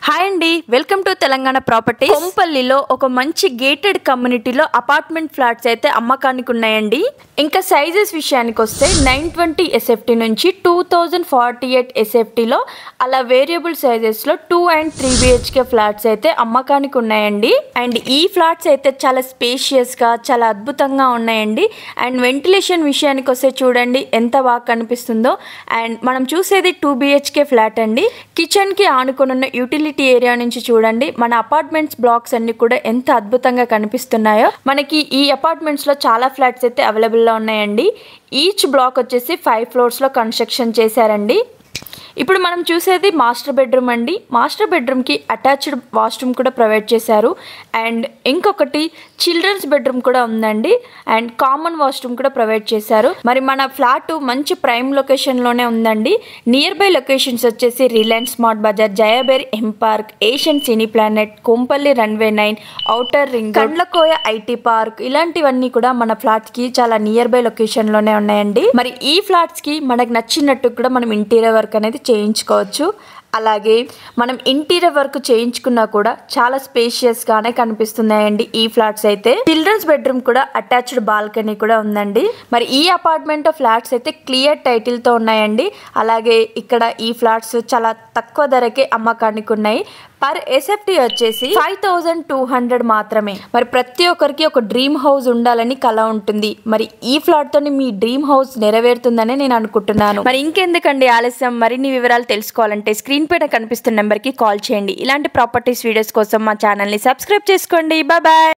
Hi అండి, welcome to Telangana properties. కొంపల్లిలో ఒక మంచి గేటెడ్ కమ్యూనిటీలో అపార్ట్మెంట్ ఫ్లాట్స్ అయితే అమ్మకానికి ఉన్నాయండి. ఇంకా సైజెస్ విషయానికి వస్తే 920 SFT నుంచి 2048 SFTలో అలా వేరియబుల్ సైజెస్లో 2 and 3 BHK ఫ్లాట్స్ అయితే అమ్మకానికి ఉన్నాయండి. అండ్ ఈ ఫ్లాట్స్ అయితే చాలా స్పేషియస్గా చాలా అద్భుతంగా ఉన్నాయండి. అండ్ వెంటిలేషన్ విషయానికి వస్తే చూడండి ఎంత బాగా కనిపిస్తుందో. అండ్ మనం చూసేది 2 BHK ఫ్లాట్ అండి. కిచెన్కి ఆనుకున్న యూటిలిటీ ఏరియా నుంచి చూడండి మన అపార్ట్మెంట్స్ బ్లాక్స్ అన్ని కూడా ఎంత అద్భుతంగా కనిపిస్తున్నాయో. మనకి ఈ అపార్ట్మెంట్స్ లో చాలా ఫ్లాట్స్ అయితే అవైలబుల్ లో ఉన్నాయండి. ఈచ్ బ్లాక్ వచ్చేసి 5 floors లో కన్స్ట్రక్షన్ చేశారండి. ఇప్పుడు మనం చూసేది మాస్టర్ బెడ్రూమ్ అండి. మాస్టర్ బెడ్రూమ్కి అటాచ్డ్ వాష్రూమ్ కూడా ప్రొవైడ్ చేశారు. అండ్ ఇంకొకటి చిల్డ్రన్స్ బెడ్రూమ్ కూడా ఉందండి. అండ్ కామన్ వాష్రూమ్ కూడా ప్రొవైడ్ చేశారు. మరి మన ఫ్లాట్ మంచి ప్రైమ్ లొకేషన్లోనే ఉందండి. నియర్ బై లొకేషన్స్ వచ్చేసి Reliance Smart Bazaar, Jayabheri M park, Asian Cine Planet, Kompally runway 9, outer ring, Kandlakoya IT park, ఇలాంటివన్నీ కూడా మన ఫ్లాట్స్కి చాలా నియర్ బై లొకేషన్లోనే ఉన్నాయండి. మరి ఈ ఫ్లాట్స్కి మనకు నచ్చినట్టు కూడా మనం ఇంటీరియర్ వర్క్ అనేది చేయించుకోవచ్చు. అలాగే మనం ఇంటీరియర్ వర్క్ చేయించుకున్నా కూడా చాలా స్పేషియస్ గానే కనిపిస్తున్నాయండి ఈ ఫ్లాట్స్ అయితే. చిల్డ్రన్స్ బెడ్రూమ్ కూడా అటాచ్డ్ బాల్కనీ కూడా ఉందండి. మరి ఈ అపార్ట్మెంట్ ఫ్లాట్స్ అయితే క్లియర్ టైటిల్ తో ఉన్నాయండి. అలాగే ఇక్కడ ఈ ఫ్లాట్స్ చాలా తక్కువ ధరకే అమ్మకానికి ఉన్నాయి. పర్ SFT వచ్చేసి 5200 మాత్రమే. మరి ప్రతి ఒక్కరికి ఒక డ్రీమ్ హౌస్ ఉండాలని కల ఉంటుంది. మరి ఈ ఫ్లాట్ తోని మీ డ్రీమ్ హౌస్ నెరవేరుతుందని నేను అనుకుంటున్నాను. మరి ఇంకెందుకండి ఆలస్యం, మరిన్ని వివరాలు తెలుసుకోవాలంటే స్క్రీన్ పైన కనిపిస్తున్న నెంబర్కి కాల్ చేయండి. ఇలాంటి ప్రాపర్టీస్ వీడియోస్ కోసం మా ఛానల్ని సబ్స్క్రైబ్ చేసుకోండి. Bye bye.